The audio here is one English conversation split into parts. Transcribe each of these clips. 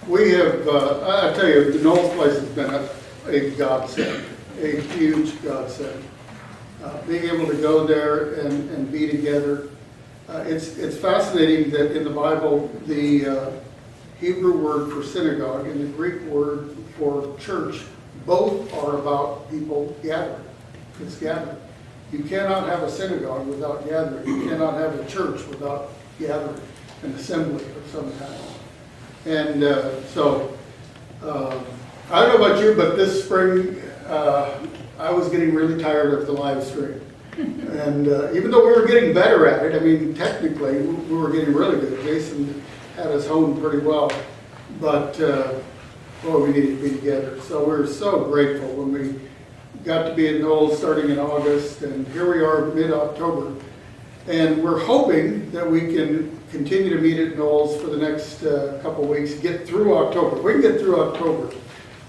We have, I tell you, the Knoll place has been a godsend, a huge godsend. Being able to go there and be together. It's fascinating that in the Bible, the Hebrew word for synagogue and the Greek word for church, both are about people gathering. It's gathering. You cannot have a synagogue without gathering. You cannot have a church without gathering, an assembly of some kind. And I don't know about you, but this spring, I was getting really tired of the live stream. And even though we were getting better at it, I mean, technically, we were getting really good. Jason had us honed pretty well. But, we needed to be together. So we're so grateful when we got to be at Knoll starting in August, and here we are mid-October. And we're hoping that we can continue to meet at Knoll's for the next couple of weeks, get through October. If we can get through October,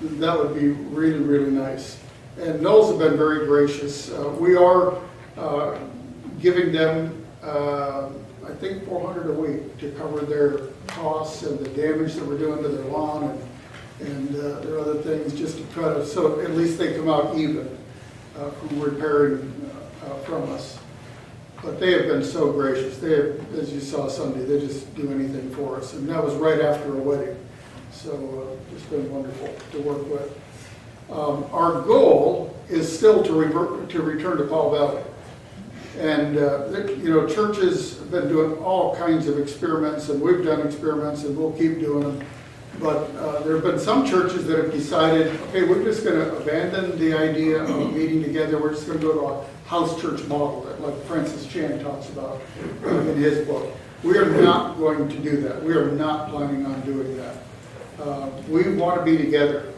that would be really, really nice. And Knoll's have been very gracious. We are giving them, I think, $400 a week to cover their costs and the damage that we're doing to their lawn and their other things, just to try to, so at least they come out even from repairing from us. But they have been so gracious. They have, as you saw Sunday, they just do anything for us. And that was right after a wedding. So it's been wonderful to work with. Our goal is still to return to Paul Valley. And, churches have been doing all kinds of experiments, and we've done experiments, and we'll keep doing them. But there have been some churches that have decided, okay, we're just going to abandon the idea of meeting together. We're just going to go to a house church model that, like Francis Chan talks about in his book. We are not going to do that. We are not planning on doing that. We want to be together.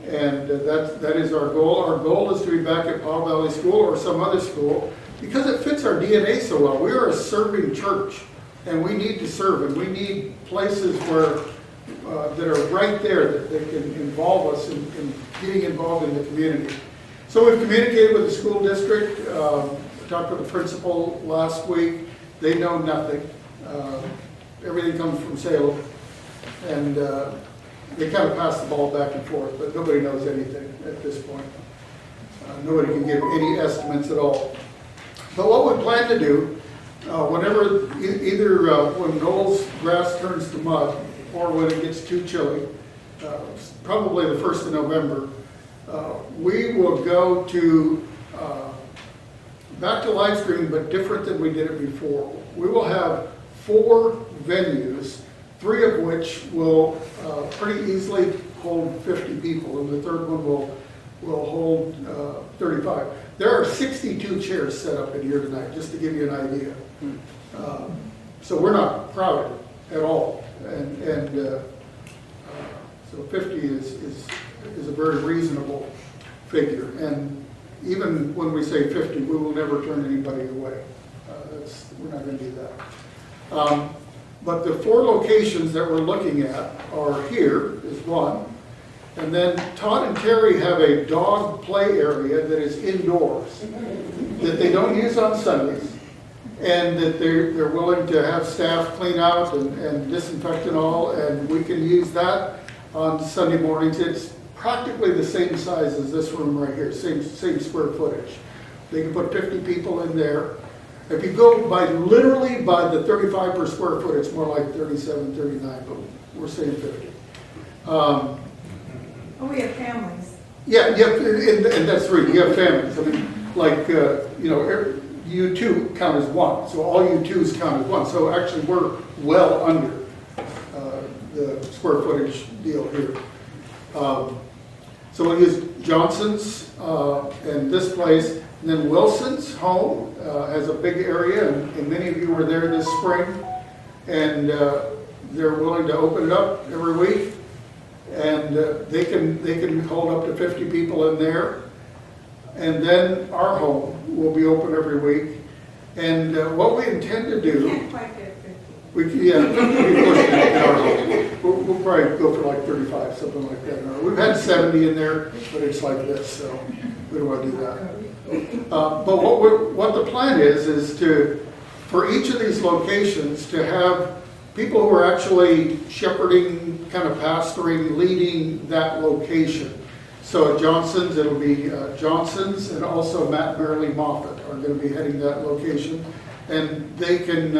And that is our goal. Our goal is to be back at Paul Valley School or some other school because it fits our DNA so well. We are a serving church, and we need to serve, and we need places where that are right there that they can involve us in getting involved in the community. So we've communicated with the school district. We talked with the principal last week. They know nothing. Everything comes from Salem, and they kind of pass the ball back and forth, but nobody knows anything at this point. Nobody can give any estimates at all. But what we plan to do, whenever, either when Knoll's grass turns to mud or when it gets too chilly, probably the 1st of November, we will go to, back to Livestream, but different than we did it before. We will have 4 venues, 3 of which will pretty easily hold 50 people, and the 3rd one will hold 35. There are 62 chairs set up in here tonight, just to give you an idea. So we're not crowded at all, and so 50 is a very reasonable figure. And even when we say 50, we will never turn anybody away. We're not going to do that. But the 4 locations that we're looking at are here is one. And then Todd and Terry have a dog play area that is indoors that they don't use on Sundays, and that they're willing to have staff clean out and disinfect and all, and we can use that on Sunday mornings. It's practically the same size as this room right here, same square footage. They can put 50 people in there. If you go literally by the 35 per square foot, it's more like 37, 39, but we're saying 50. We have families. Yeah, and that's right, you have families. I mean, like, U2 count as one, so all U2s count as one. So actually, we're well under the square footage deal here. So we'll use Johnson's and this place. And then Wilson's home has a big area, and many of you were there this spring. And they're willing to open it up every week. And they can hold up to 50 people in there. And then our home will be open every week. And what we intend to do... Can't quite get 50. We be pushing it in our home. We'll probably go for like 35, something like that. We've had 70 in there, but it's like this, so we don't want to do that. But what the plan is to, for each of these locations, to have people who are actually shepherding, kind of pastoring, leading that location. So at Johnson's, it'll be Johnson's, and also Matt and Marilee Moffett are going to be heading that location. And they can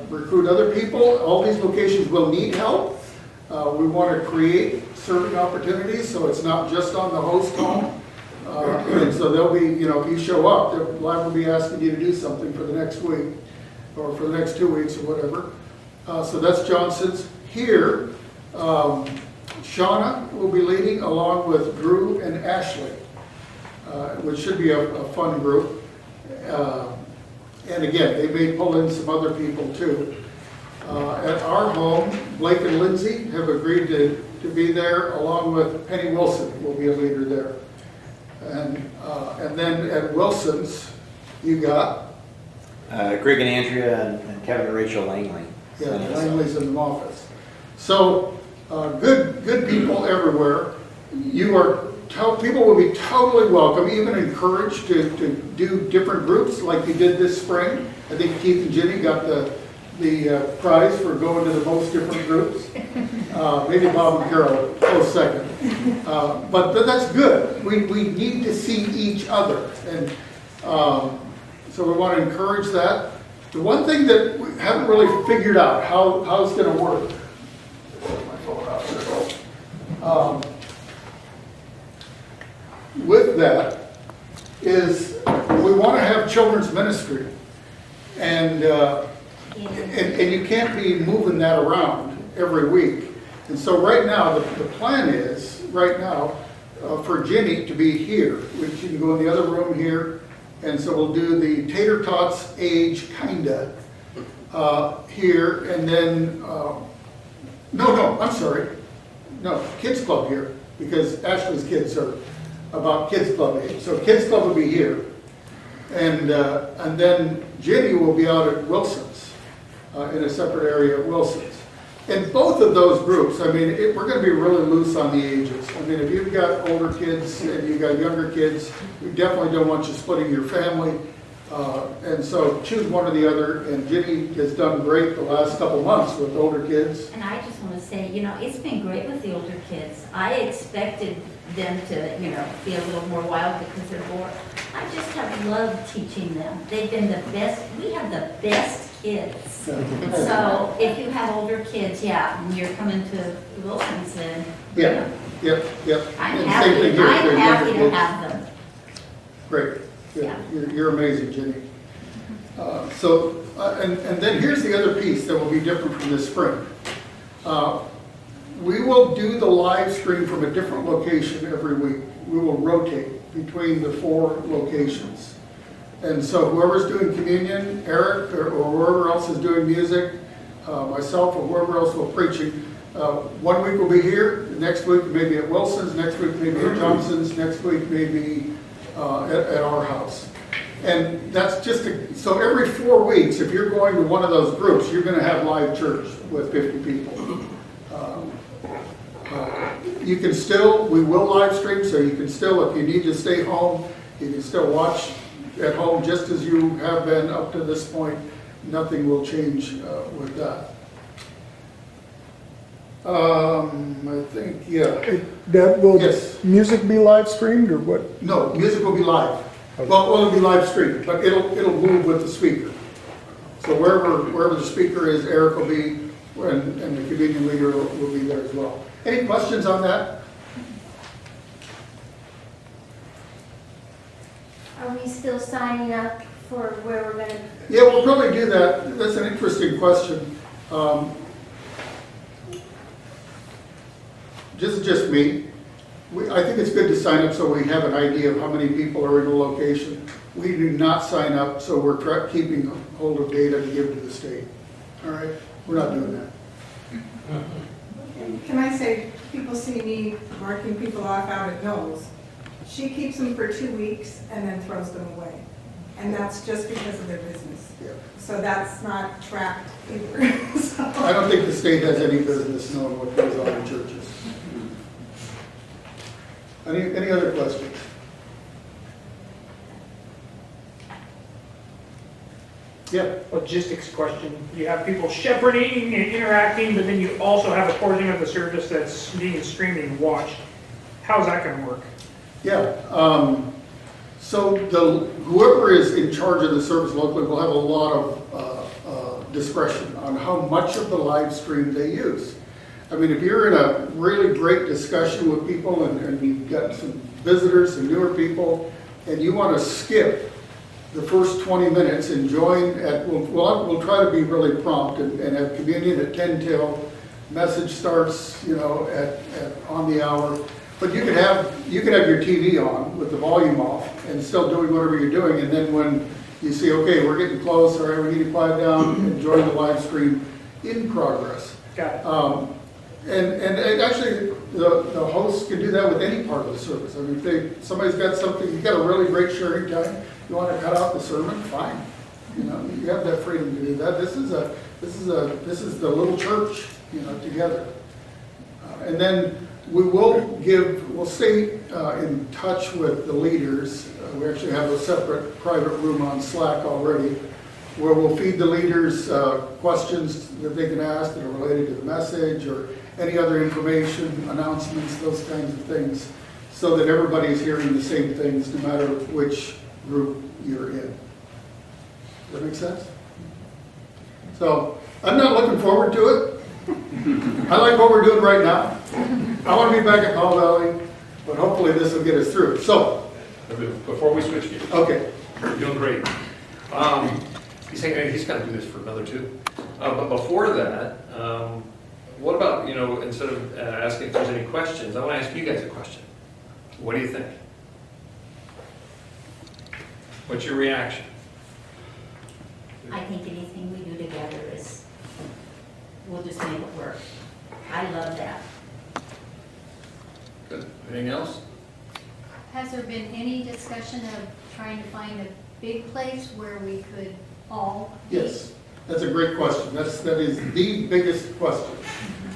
recruit other people. All these locations will need help. We want to create serving opportunities, so it's not just on the host home. And so they'll be, you know, if you show up, they'll liable to be asking you to do something for the next week, or for the next 2 weeks, or whatever. So that's Johnson's. Here, Shauna will be leading along with Drew and Ashley, which should be a fun group. And again, they may pull in some other people too. At our home, Blake and Lindsay have agreed to be there, along with Penny Wilson will be a leader there. And then at Wilson's, you got? Greg and Andrea and Kevin and Rachel Langley. Yeah, Langley's in the office. So, good people everywhere. People will be totally welcome, even encouraged to do different groups like you did this spring. I think Keith and Ginny got the prize for going to the most different groups. Maybe Bob and Carol close second. But that's good. We need to see each other. And so we want to encourage that. The one thing that we haven't really figured out how it's going to work. My phone out there. With that is we want to have children's ministry. And you can't be moving that around every week. And so right now, the plan is, right now, for Ginny to be here. She can go in the other room here. And so we'll do the Tater Tots age, kinda, here. And then, I'm sorry. No, Kids Club here, because Ashley's kids are about Kids Club age. So Kids Club will be here. And then Ginny will be out at Wilson's, in a separate area at Wilson's. And both of those groups, I mean, we're going to be really loose on the ages. I mean, if you've got older kids and you've got younger kids, we definitely don't want you splitting your family. And so choose one or the other. And Ginny has done great the last couple months with older kids. And I just want to say, it's been great with the older kids. I expected them to, be a little more wild because they're bored. I just have loved teaching them. They've been the best. We have the best kids. So if you have older kids, and you're coming to Wilson's, then Yep. I'm And happy. same thing here, I'm they're happy younger to kids. have them. Great. Yeah. You're amazing, Ginny. And then here's the other piece that will be different from this spring. We will do the live stream from a different location every week. We will rotate between the 4 locations. And so whoever's doing communion, Eric, or whoever else is doing music, myself, or whoever else will preaching, 1 week will be here, next week maybe at Wilson's, next week maybe at Johnson's, next week maybe at our house. And that's so every 4 weeks, if you're going to one of those groups, you're going to have live church with 50 people. You can still, we will live stream, so you can still, if you need to stay home, you can still watch at home just as you have been up to this point. Nothing will change with that. I think, Will Yes. the music be live streamed or what? No, music will be live. Okay. Well, it'll be live streamed, but it'll move with the speaker. So wherever the speaker is, Eric will be, and the communion leader will be there as well. Any questions on that? Are we still signing up for where we're gonna? Yeah, we'll probably do that. That's an interesting question. Just me. I think it's good to sign up so we have an idea of how many people are in a location. We do not sign up, so we're keeping hold of data to give to the state. All right? We're not doing that. Can I say, people see me marking people off out at Knoll's. She keeps them for 2 weeks and then throws them away. And that's just because of their business. Yeah. So that's not tracked either. So- I don't think the state has any business knowing what goes on in churches. Any other questions? Yeah, logistics question. You have people shepherding and interacting, but then you also have a portion of the service that's being streamed and watched. How's that gonna work? yeah. So whoever is in charge of the service locally will have a lot of discretion on how much of the live stream they use. I mean, if you're in a really great discussion with people and you've got some visitors, some newer people, and you want to skip the first 20 minutes and join at, we'll try to be really prompt and have communion at 10 till, message starts, you know, on the hour. But you could have your TV on with the volume off and still doing whatever you're doing, and then when you see, okay, we're getting close, all right, we need to quiet down and join the live stream in progress. Got it. And actually, the host can do that with any part of the service. I mean, if somebody's got something, you've got a really great sharing time, you want to cut out the sermon, fine. You know, you have that freedom to do that. This is the little church, you know, together. And then we'll stay in touch with the leaders. We actually have a separate private room on Slack already, where we'll feed the leaders questions that they can ask that are related to the message or any other information, announcements, those kinds of things, so that everybody's hearing the same things no matter which group you're in. Does that make sense? So I'm not looking forward to it. I like what we're doing right now. I want to be back at Powell Valley, but hopefully this will get us through. So, Before we switch gears, okay. you're doing great. He's saying he's got to do this for another two. But before that, what about, you know, instead of asking if there's any questions, I want to ask you guys a question. What do you think? What's your reaction? I think anything we do together we'll just make it work. I love that. Good. Anything else? Has there been any discussion of trying to find a big place where we could all meet? Yes, that's a great question. That is the biggest question.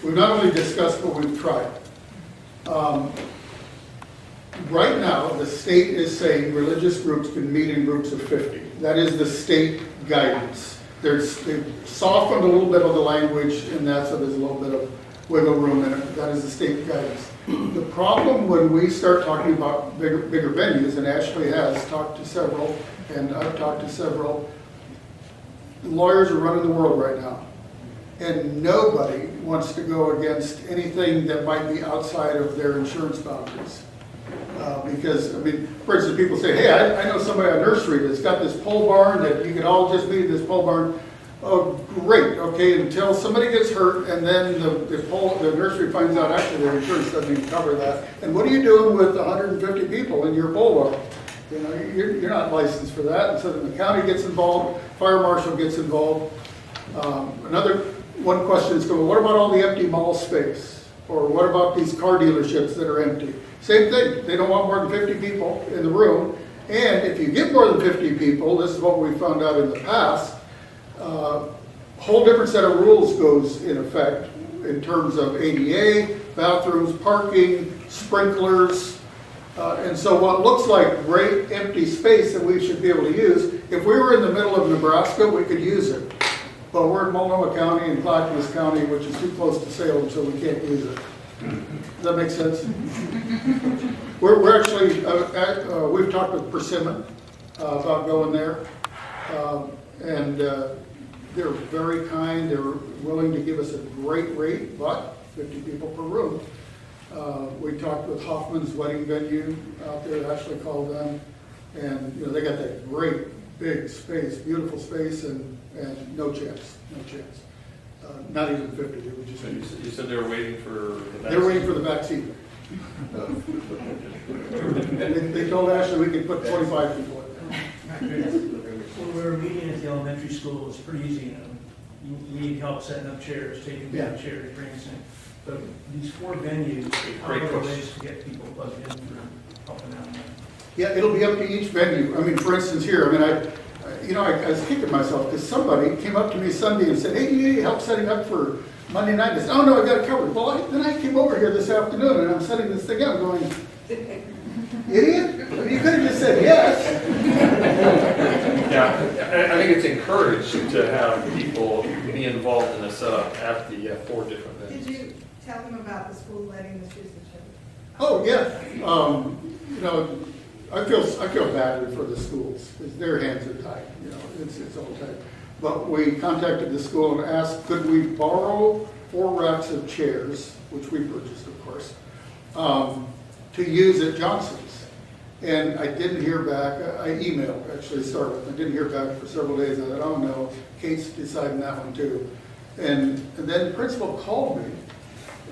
We've not only discussed, but we've tried. Right now, the state is saying religious groups can meet in groups of 50. That is the state guidance. They've softened a little bit of the language in that, so there's a little bit of wiggle room in it. That is the state guidance. The problem when we start talking about bigger venues, and Ashley has talked to several, and I've talked to several, lawyers are running the world right now. And nobody wants to go against anything that might be outside of their insurance boundaries. Because, I mean, for instance, people say, hey, I know somebody on Nursery that's got this pole barn that you can all just meet in this pole barn. Oh, great, okay, until somebody gets hurt and then the nursery finds out actually their insurance doesn't even cover that. And what are you doing with 150 people in your pole barn? You know, you're not licensed for that. And so then the county gets involved, fire marshal gets involved. One question is, what about all the empty mall space? Or what about these car dealerships that are empty? Same thing, they don't want more than 50 people in the room. And if you get more than 50 people, this is what we found out in the past, whole different set of rules goes in effect in terms of ADA, bathrooms, parking, sprinklers. And so what looks like great empty space that we should be able to use, if we were in the middle of Nebraska, we could use it. But we're in Multnomah County and Clackamas County, which is too close to Salem, so we can't use it. Does that make sense? We're actually, we've talked with Persimmon about going there. And they're very kind, they're willing to give us a great rate, but 50 people per room. We talked with Hoffman's Wedding Venue out there, Ashley called them, and you know they got that great big space, beautiful space, and no chance. Not even 50, they would just. So you said they were waiting for the vaccine? They were waiting for the vaccine. And they told Ashley we could put 25 people in there. When we were meeting at the elementary school, it was pretty easy. You need help setting up chairs, taking down chairs, bringing in. But these 4 venues, how are ways to get people plugged in for helping out? Yeah, it'll be up to each venue. I mean, for instance, here, I mean, I was kicking myself because somebody came up to me Sunday and said, hey, do you need help setting up for Monday night? I said, oh, no, I got it covered. Well, then I came over here this afternoon and I'm setting this thing up going, idiot? I mean, you could have just said yes. Yeah, I think it's encouraged to have people be involved in the setup at the 4 different Did venues. you tell them about the school letting the students show? Oh, yeah. You know, I feel badly for the schools, because their hands are tied, you know, it's all tight. But we contacted the school and asked, could we borrow 4 racks of chairs, which we purchased, of course, to use at Johnson's. And I didn't hear back. I emailed, actually, to start with. I didn't hear back for several days. I thought, oh no, Kate's deciding that one too. And then the principal called me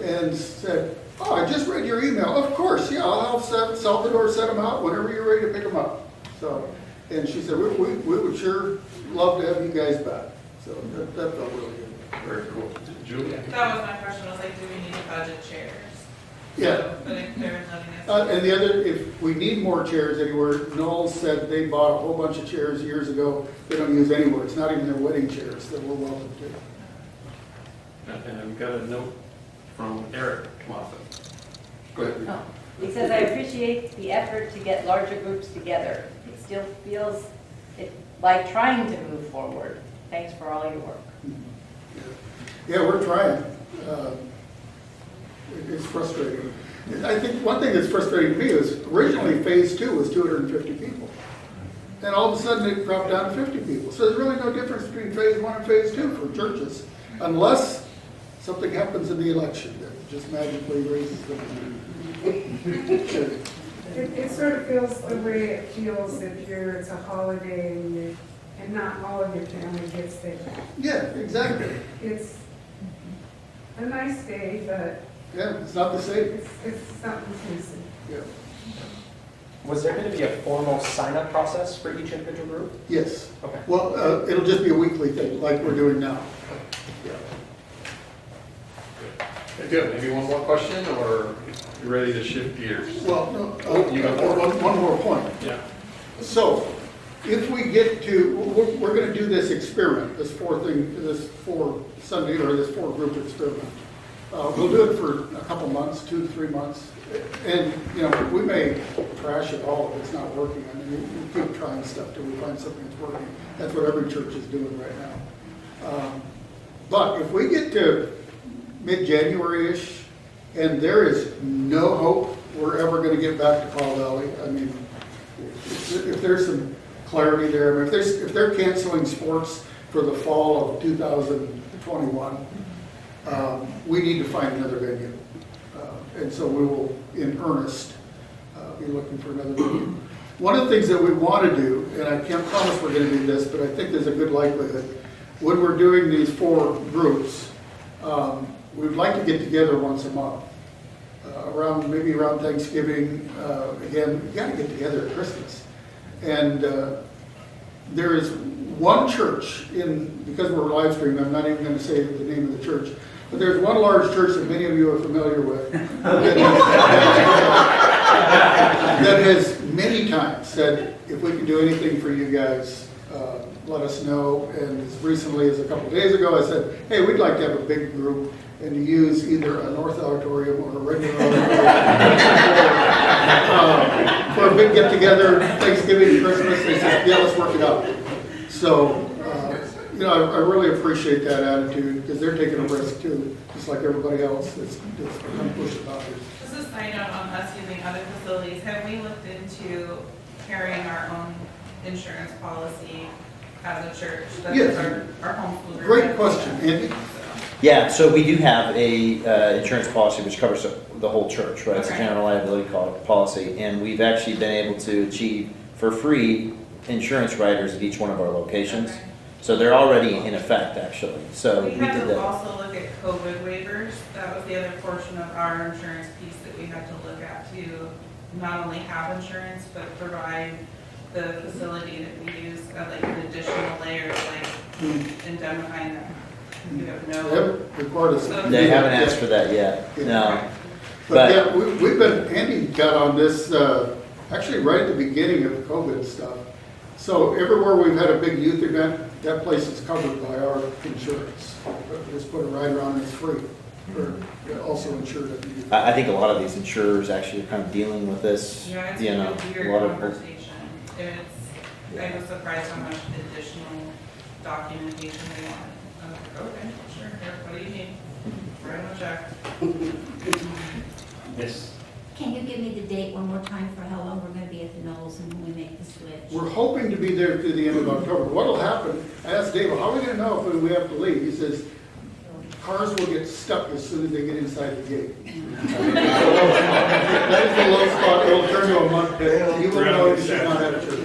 and said, oh, I just read your email. Of course, yeah, I'll have Salvador set them out whenever you're ready to pick them up. So, and she said, we would sure love to have you guys back. So that felt really good. Very cool. Julia? That was my question, was like, do we need to budget chairs? Yeah. So, but if there's nothing else. And the other, if we need more chairs anywhere, Knoll said they bought a whole bunch of chairs years ago they don't use anywhere. It's not even their wedding chairs that we're welcome to. And I've got a note from Eric Moffett. Go ahead. Oh, he says, I appreciate the effort to get larger groups together. It still feels like trying to move forward. Thanks for all your work. Yeah, we're trying. It's frustrating. I think one thing that's frustrating to me is originally phase 2 was 250 people. And all of a sudden it dropped down to 50 people. So there's really no difference between phase 1 and phase 2 for churches, unless something happens in the election that just magically raises them. It sort of feels the way it feels if it's a holiday and not all of your family gets there. Yeah, exactly. It's a nice day, but Yeah, it's not the same. it's something missing. Yeah. Was there going to be a formal sign-up process for each individual group? Yes. Okay. Well, it'll just be a weekly thing, like we're doing now. Yeah. Okay, good. Maybe one more question, or you ready to shift gears? Well, no, You go one more point. Yeah. So, if we get to, we're going to do this experiment, this 4 Sunday, or this 4 group experiment. We'll do it for a couple months, 2 to 3 months. And, you know, we may trash it all if it's not working. I mean, we keep trying stuff till we find something that's working. That's what every church is doing right now. But if we get to mid-January-ish, and there is no hope we're ever going to get back to Paul Valley, I mean, if there's some clarity there, I mean, if they're canceling sports for the fall of 2021, we need to find another venue. And so we will, in earnest, be looking for another venue. One of the things that we want to do, and I can't promise we're going to do this, but I think there's a good likelihood, when we're doing these 4 groups, we'd like to get together once a month. Maybe around Thanksgiving. Again, we got to get together at Christmas. And there is one church because we're live streaming, I'm not even going to say the name of the church, but there's one large church that many of you are familiar with that has many times said, if we can do anything for you guys, let us know. And as recently as a couple of days ago, I said, hey, we'd like to have a big group and to use either a North Auditorium or a regular auditorium for a big get-together, Thanksgiving, Christmas. They said, yeah, let's work it out. So, you know, I really appreciate that attitude, because they're taking a risk too, just like everybody else that's kind of pushing about it. Just a side note on us using other facilities, have we looked into carrying our own insurance policy as a church? That's Yes. our homeschool group. Great question, Andy. Yeah, so we do have a insurance policy which covers the whole church, right? It's a Okay. general liability policy, and we've actually been able to achieve for free insurance riders at each one of our locations. Okay. So they're already in effect, actually. So We we had did to that. also look at COVID waivers. That was the other portion of our insurance piece that we had to look at to not only have insurance, but provide the facility that we use, like an additional layer, like indemnifying them. You have They no. haven't required us. to do They haven't that asked for that yet, Yeah. no. But yeah, we've been, Andy got on this, actually right at the beginning of COVID stuff. So everywhere we've had a big youth event, that place is covered by our insurance. Just put a rider on, it's free, or also insured at the youth. I think a lot of these insurers actually are kind of dealing with this, Yeah, it's you a know, a weird lot of. conversation. It's, I was surprised how much additional documentation they wanted. I was like, okay, sure, here, what do you need? Write on a check. Yes. Can you give me the date one more time for how long we're gonna be at the Knolls and when we make the switch? We're hoping to be there through the end of October. What'll happen, I asked Dave, how are we gonna know if we have to leave? He says, cars will get stuck as soon as they get inside the gate. That's the low spot, it'll turn to a mud pit. You will know if she's not at church.